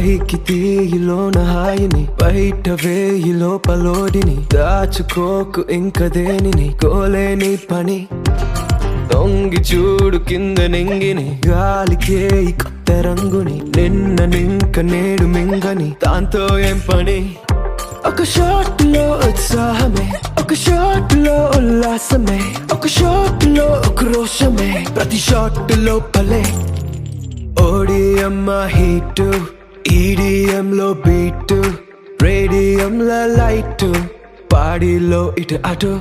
పైకి తీయిలోన హాయిని బయట వేయి లోపలోడిని దాచుకోకు ఇంక దేనిని కోలేని పని తొంగి చూడు కింద నింగిని గాలికే ఈ కొత్త రంగుని నిన్న నింక నేడు మింగని దాంతో ఏం పని ఒక షాట్ లో ఉత్సాహమే ఒక షాట్ లో ఉల్లాసమే ఒక షాట్ లో ఉక్రోషమే ప్రతి షాట్ లో పలే ఓడిఎం హీట్ ఈడిఎం లో బీట్ రేడియం లో లైట్ పాడిలో ఇటు అటు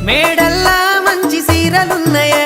మేడల్లా మంచి సీరలున్నాయే